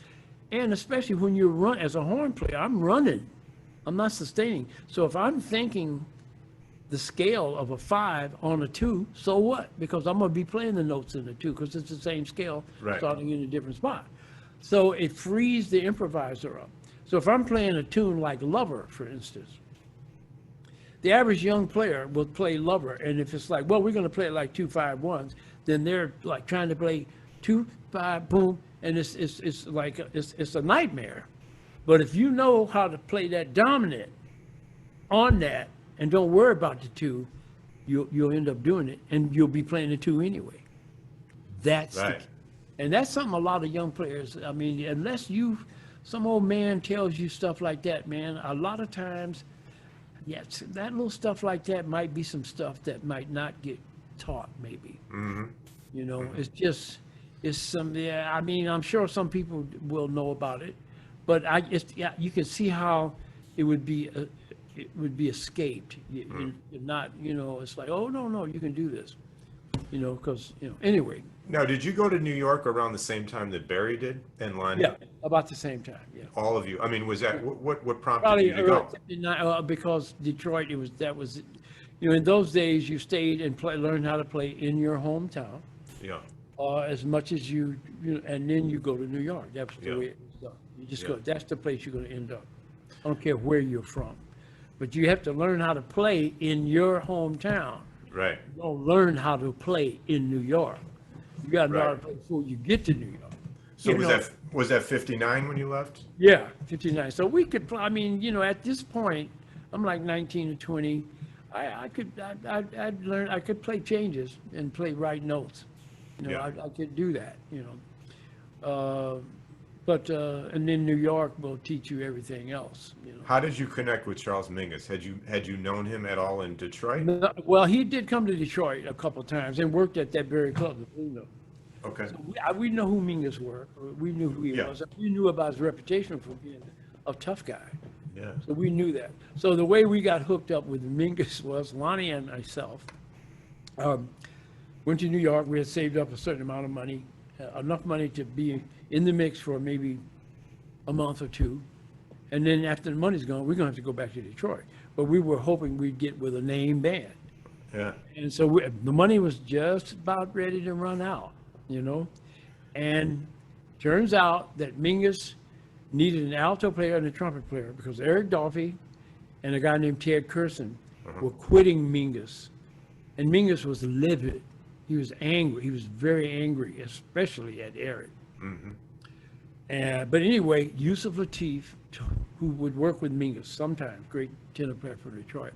And especially when you run, as a horn player, I'm running, I'm not sustaining. So if I'm thinking the scale of a 5 on a 2, so what? Because I'm going to be playing the notes in the 2 because it's the same scale, Right. starting in a different spot. So it frees the improviser up. So if I'm playing a tune like Lover, for instance, the average young player will play Lover, and if it's like, well, we're going to play it like 2-5-1s, then they're like trying to play 2-5 boom, and it's like it's a nightmare. But if you know how to play that dominant on that and don't worry about the 2, you'll end up doing it, and you'll be playing the 2 anyway. That's Right. and that's something a lot of young players, I mean, unless some old man tells you stuff like that, man, a lot of times, yes, that little stuff like that might be some stuff that might not get taught, maybe. It's some, yeah, I mean, I'm sure some people will know about it, but yeah, you can see how it would be escaped. You're not, it's like, oh, no, you can do this, because, anyway. Now, did you go to New York around the same time that Barry did and Lonnie? Yeah, about the same time, yeah. All of you. I mean, was that what prompted Probably you to go? because Detroit, in those days you stayed and learned how to play in your hometown Yeah. as much as and then you go to New York. That's the Yeah. way it was done. You just Yeah. go. That's the place you're going to end up. I don't care where you're from, but you have to learn how to play in your hometown. Right. You don't learn how to play in New York. You got to know how to Right. play before you get to New York. So You was know- that 59 when you left? Yeah, 59. So we could, I mean, at this point, I'm like 19 or 20. I'd learn, I could play changes and play right notes. Yeah. I could do that, and then New York will teach you everything else, How did you connect with Charles Mingus? Had you known him at all in Detroit? No, well, he did come to Detroit a couple of times and worked at that very club that we know. Okay. We know who Mingus were. We knew who he Yeah. was. We knew about his reputation for being a tough guy. Yeah. So we knew that. So the way we got hooked up with Mingus was Lonnie and myself went to New York. We had saved up a certain amount of money, enough money to be in the mix for maybe a month or 2. And then after the money's gone, we're going to have to go back to Detroit. But we were hoping we'd get with a name band. Yeah. And so the money was just about ready to run out, And turns out that Mingus needed an alto player and a trumpet player because Eric Dolphy and a guy named Ted Curson were quitting Mingus. And Mingus was livid. He was angry. He was very angry, especially at Eric. But anyway, Yusuf Lateef, who would work with Mingus sometimes, great tenor player for Detroit,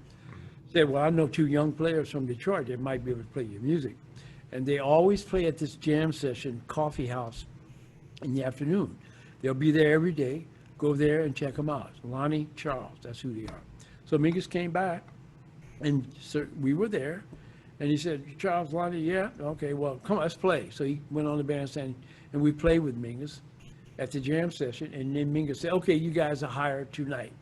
said, well, I know 2 young players from Detroit that might be able to play your music. And they always play at this jam session, coffee house, in the afternoon. They'll be there every day. Go there and check them out. Lonnie, Charles, that's who they are. So Mingus came back, and we were there. And he said, Charles, Lonnie, yeah, okay, well, come on, let's play. So he went on the bandstand, and we played with Mingus at the jam session. And then Mingus said, okay, you guys are hired tonight.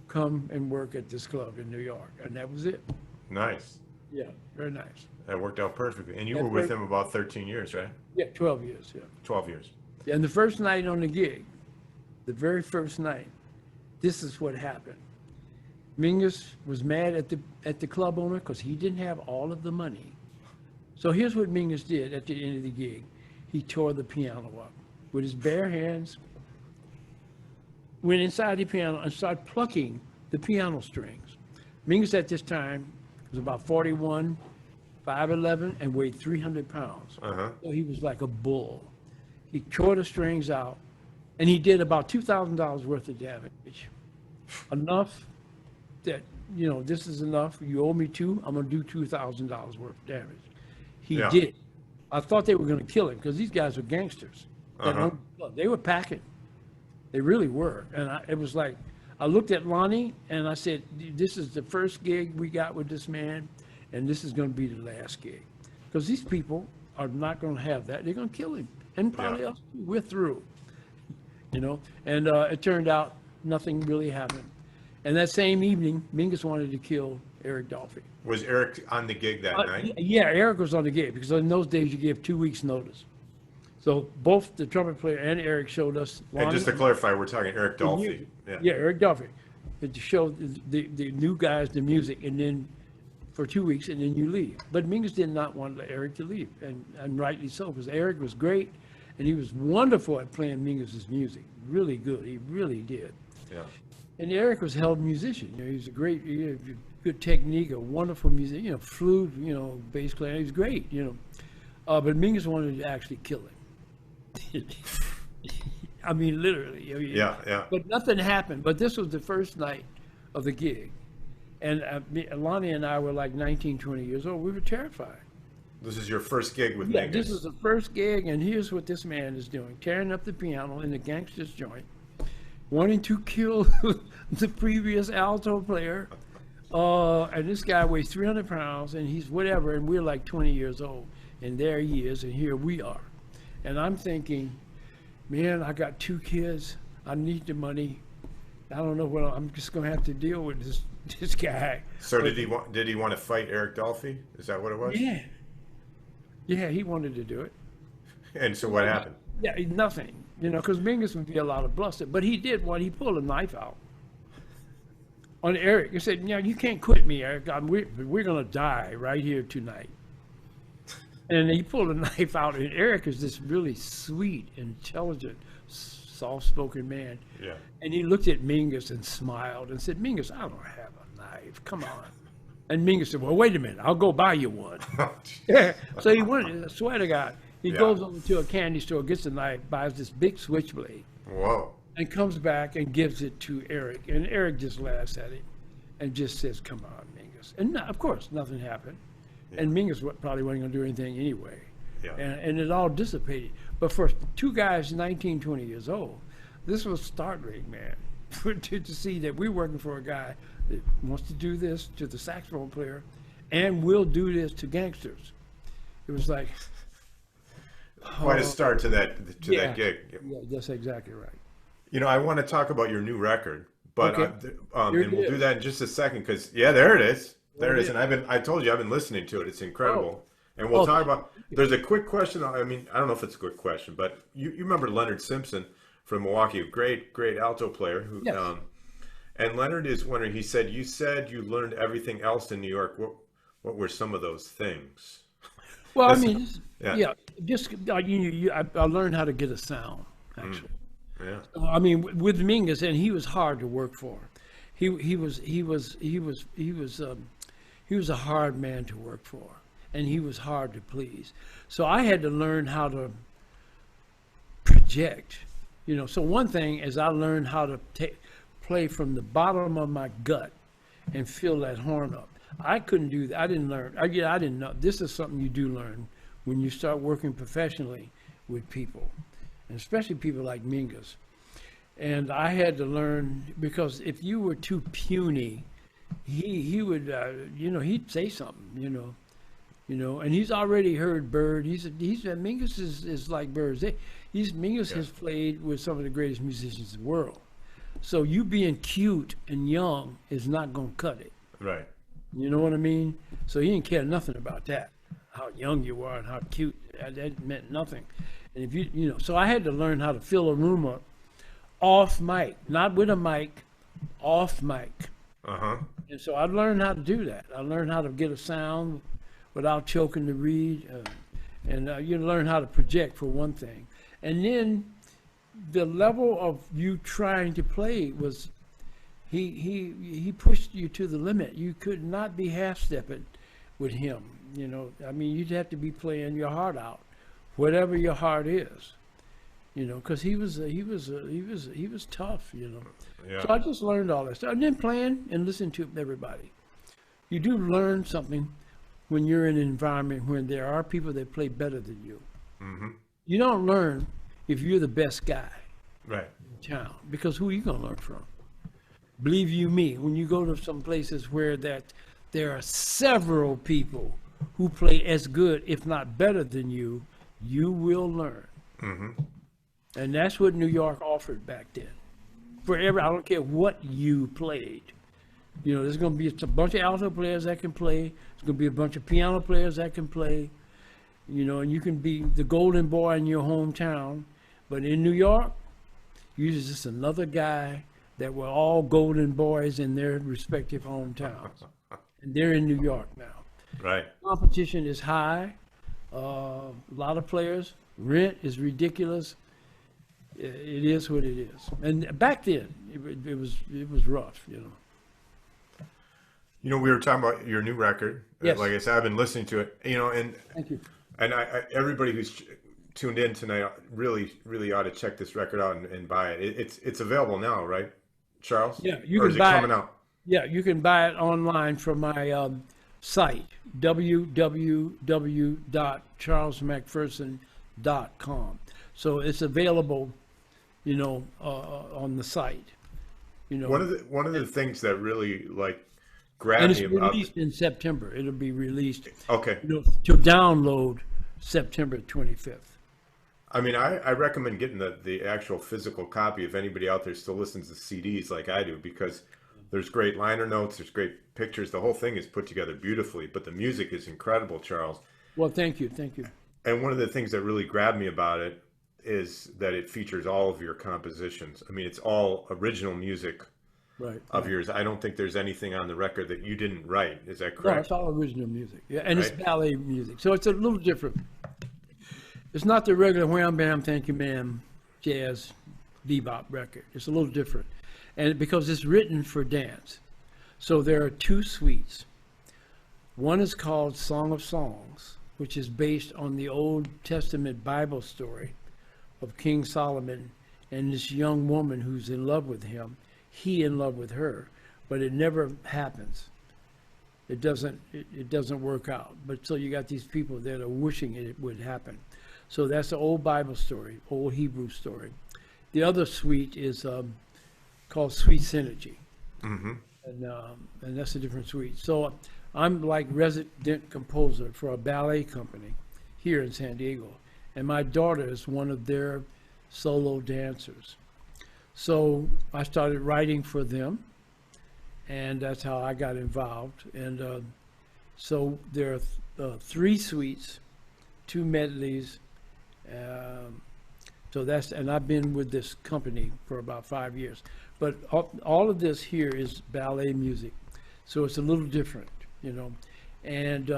Come and work at this club in New York. And that was it. Nice. Yeah, very nice. That worked out perfectly. And you That's were with right. him about 13 years, right? Yeah, 12 years, yeah. 12 years. And the first night on the gig, the very first night, this is what happened. Mingus was mad at the club owner because he didn't have all of the money. So here's what Mingus did at the end of the gig. He tore the piano up with his bare hands, went inside the piano and started plucking the piano strings. Mingus at this time was about 41, 5'11", and weighed 300 pounds. Uh-huh. So he was like a bull. He tore the strings out, and he did about $2,000 worth of damage. Enough that, this is enough. You owe me 2, I'm going to do $2,000 worth of damage. He Yeah. did. I thought they were going to kill him because these guys were gangsters. Uh-huh. They were packing. They really were. And it was like, I looked at Lonnie and I said, this is the first gig we got with this man, and this is going to be the last gig. Because these people are not going to have that. They're going to kill him. And probably us, too. We're through. You know? And it turned out nothing really happened. And that same evening, Mingus wanted to kill Eric Dolphy. Was Eric on the gig that night? Yeah, Eric was on the gig, because in those days you give 2 weeks notice. So both the trumpet player and Eric showed us. And just to clarify, we're talking Eric Dolphy. Yeah, Eric Dolphy. To show the new guys the music, and then for 2 weeks, and then you leave. But Mingus did not want Eric to leave, and rightly so, because Eric was great, and he was wonderful at playing Mingus's music. Really good. He really did. Yeah. And Eric was a hell of a musician. You know, he was a great, good technique, a wonderful musician. You know, flute, bass player. He was great. But Mingus wanted to actually kill him. I mean, literally. Yeah. But nothing happened. But this was the first night of the gig. And Lonnie and I were like 19, 20 years old. We were terrified. This is your first gig with Yeah, Mingus. this is the first gig, and here's what this man is doing. Tearing up the piano in the gangster's joint, wanting to kill the previous alto player. And this guy weighs 300 pounds, and he's whatever, and we're like 20 years old. And there he is, and here we are. And I'm thinking, man, I got 2 kids. I need the money. I don't know what I'm just going to have to deal with this guy. So did he want to fight Eric Dolphy? Is that what it was? Yeah. Yeah, he wanted to do it. And so what happened? Yeah, nothing. Because Mingus would be a lot of bluster. But he did what? He pulled a knife out on Eric. He said, you can't quit me, Eric. We're going to die right here tonight. And he pulled a knife out, and Eric is this really sweet, intelligent, soft-spoken man. Yeah. And he looked at Mingus and smiled and said, Mingus, I don't have a knife. Come on. And Mingus said, well, wait a minute. I'll go buy you one. Yeah. So he went, I swear to God, he goes over to a candy store, gets a knife, buys this big switchblade. Whoa. And comes back and gives it to Eric. And Eric just laughs at him and just says, come on, Mingus. And of course, nothing happened. Yeah. And Mingus probably wasn't going to do anything anyway. Yeah. And it all dissipated. But for 2 guys 19, 20 years old, this was startling, man, to see that we're working for a guy that wants to do this to the saxophone player and will do this to gangsters. It was like... Quite a start to that gig. Yeah, that's exactly right. I want to talk about your new record, but Okay. And we'll do that in just a second because there it is. There it is. And I told you I've been listening to it. It's incredible. And we'll talk about. There's a quick question. I mean, I don't know if it's a quick question, but you remember Leonard Simpson from Milwaukee, a great alto player who. Yes. And Leonard is wondering. He said, "You said you learned everything else in New York. What were some of those things?" Well, I mean, just I learned how to get a sound, actually. Yeah. I mean, with Mingus, and he was hard to work for. He was a hard man to work for, and he was hard to please. So I had to learn how to project. So one thing is I learned how to play from the bottom of my gut and fill that horn up. I couldn't do that. I didn't learn. I didn't know. This is something you do learn when you start working professionally with people, and especially people like Mingus. And I had to learn, because if you were too puny, he would, he'd say something, and he's already heard Bird. Mingus is like Birds. Mingus has played with some of the greatest musicians in the world. So you being cute and young is not going to cut it. Right. You know what I mean? So he didn't care nothing about that, how young you were and how cute. That meant nothing. And if so I had to learn how to fill a room up off mic, not with a mic, off mic. Uh-huh. And so I learned how to do that. I learned how to get a sound without choking the reed, and you learn how to project, for one thing. And then the level of you trying to play was, he pushed you to the limit. You could not be half-stepping with him. I mean, you'd have to be playing your heart out, whatever your heart is. Because he was tough. Yeah. So I just learned all that stuff, and then playing and listening to everybody. You do learn something when you're in an environment where there are people that play better than you. Mm-hmm. You don't learn if you're the best guy Right. in town, because who are you going to learn from? believe you me, when you go to some places where that there are several people who play as good, if not better than you, you will learn. And that's what New York offered back then. I don't care what you played. You know, there's going to be a bunch of alto players that can play. There's going to be a bunch of piano players that can play. You know, and you can be the golden boy in your hometown. But in New York, you're just another guy that were all golden boys in their respective hometowns. And they're in New York now. Right. Competition is high. A lot of players. Rent is ridiculous. It is what it is. And back then, it was rough, you know. You know, we were talking about your new record. Yes. Like I said, I've been listening to it. You know, and Thank you. and everybody who's tuned in tonight really ought to check this record out and buy it. It's available now, right, Charles? Yeah, you or can is buy it coming out? Yeah, you can buy it online from my site, www.charlesmcpherson.com. So it's available, you know, on the site. You know, One of the things that really like and grabbed it's me about released in September. It'll be released, okay. you know, to download September 25th. I mean, I recommend getting the actual physical copy if anybody out there still listens to CDs like I do, because there's great liner notes, there's great pictures. The whole thing is put together beautifully, but the music is incredible, Charles. Well, thank you. And one of the things that really grabbed me about it is that it features all of your compositions. I mean, it's all original music Right. of yours. I don't think there's anything on the record that you didn't write. Is that No, correct? it's all original music. Yeah, and it's Right. ballet music. So it's a little different. It's not the regular wham bam thank you ma'am jazz bebop record. It's a little different. And because it's written for dance. So there are two suites. One is called Song of Songs, which is based on the Old Testament Bible story of King Solomon and this young woman who's in love with him, he in love with her, but it never happens. It doesn't work out. But so you got these people that are wishing it would happen. So that's the old Bible story, old Hebrew story. The other suite is called Sweet Synergy. And that's a different suite. So I'm like resident composer for a ballet company here in San Diego. And my daughter is one of their solo dancers. So I started writing for them, and that's how I got involved. And so there are 3 suites, 2 medleys. So that's, and I've been with this company for about 5 years. But all of this here is ballet music, so it's a little different, you know. And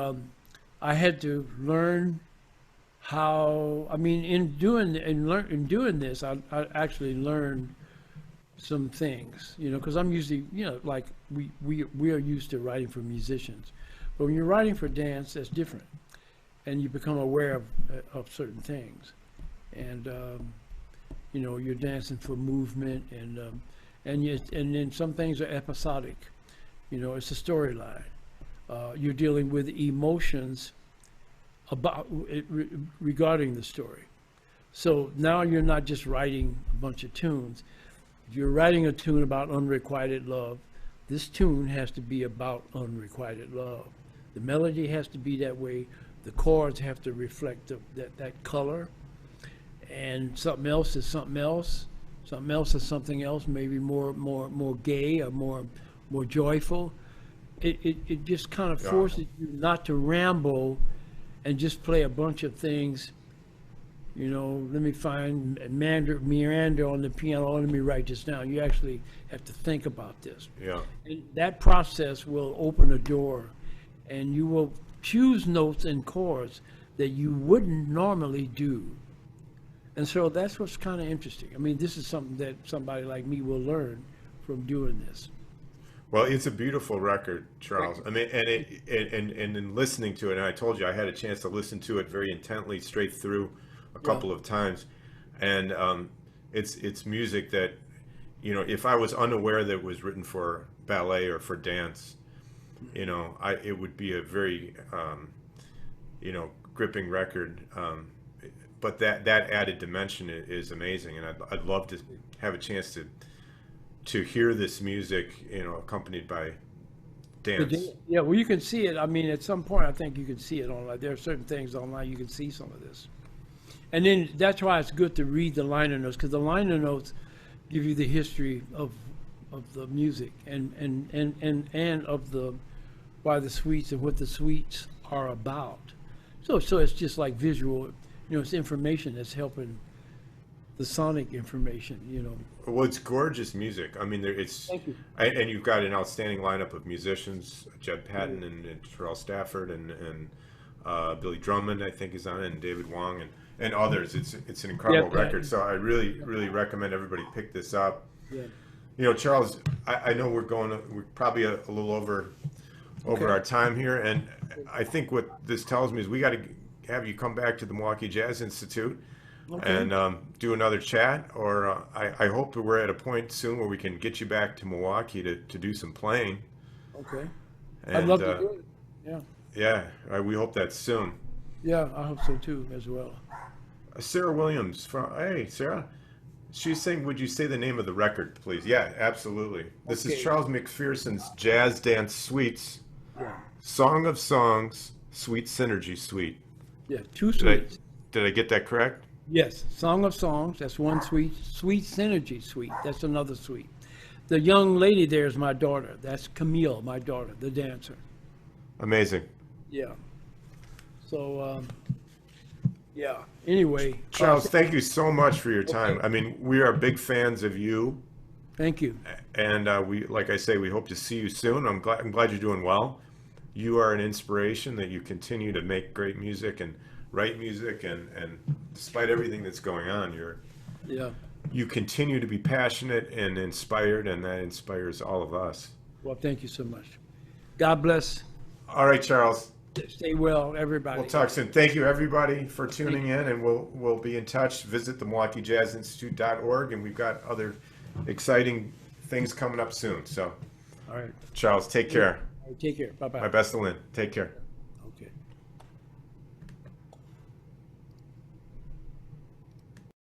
I had to learn how. I mean, in doing this, I actually learned some things, you know, because I'm usually, you know, like we are used to writing for musicians, but when you're writing for dance, that's different, and you become aware of certain things, and you know, you're dancing for movement, and then some things are episodic, you know, it's a storyline. You're dealing with emotions about regarding the story. So now you're not just writing a bunch of tunes. If you're writing a tune about unrequited love, this tune has to be about unrequited love. The melody has to be that way. The chords have to reflect that color. And something else is something else. Something else is something else, maybe more gay or more joyful. It just kind of forces you not to ramble and just play a bunch of things. You know, let me find Miranda on the piano. Let me write this down. You actually have to think about this. Yeah. And that process will open a door, and you will choose notes and chords that you wouldn't normally do. And so that's what's kind of interesting. I mean, this is something that somebody like me will learn from doing this. Well, it's a beautiful record, Charles. I mean, and in listening to it, and I told you I had a chance to listen to it very intently straight through a couple of times, and it's music that, you know, if I was unaware that it was written for ballet or for dance, you know, it would be a very you know, gripping record. But that added dimension is amazing, and I'd love to have a chance to to hear this music, you know, accompanied by dance. Yeah, well, you can see it. I mean, at some point, I think you can see it online. There are certain things online you can see some of this, and then that's why it's good to read the liner notes, because the liner notes give you the history of the music and of the why the suites and what the suites are about. So it's just like visual, you know, it's information that's helping the sonic information, you know. Well, it's gorgeous music. I mean, it's Thank you. and you've got an outstanding lineup of musicians: Jed Patton and Terrell Stafford and Billy Drummond, I think, is on it, and David Wong and others. It's an incredible Yeah, record. So I really recommend everybody pick this up. Yeah. You know, Charles, I know we're probably a little over Okay. our time here, and I think what this tells me is we got to have you come back to the Milwaukee Jazz Institute and do another chat, or I hope that we're at a point soon where we can get you back to Milwaukee to do some playing. Okay. And, I'd love to do it. Yeah. Yeah, we hope that's soon. Yeah, I hope so too, as well. Sarah Williams, hey, Sarah. She's saying, would you say the name of the record, please? Yeah, absolutely. This is Okay. Charles McPherson's Jazz Dance Suites, Yeah. Song of Songs, Sweet Synergy Suite. Yeah. Two Did I, suites. did I get that correct? Yes. Song of Songs. That's one suite. Sweet Synergy Suite. That's another suite. The young lady there is my daughter. That's Camille, my daughter, the dancer. Amazing. Yeah. So, yeah. Anyway. Charles, thank you so much for your time. I mean, we are big fans of you, Thank you. and we, like I say, we hope to see you soon. I'm glad you're doing well. You are an inspiration that you continue to make great music and write music, and despite everything that's going on, Yeah. you continue to be passionate and inspired, and that inspires all of us. Well, thank you so much. God bless. All right, Charles. Stay well, everybody. We'll talk soon. Thank you, everybody, for tuning in, and we'll be in touch. Visit the MilwaukeeJazzInstitute.org, and we've got other exciting things coming up soon. So, All right. Charles, take care. Take care. Bye-bye. My best to Lynn. Take care.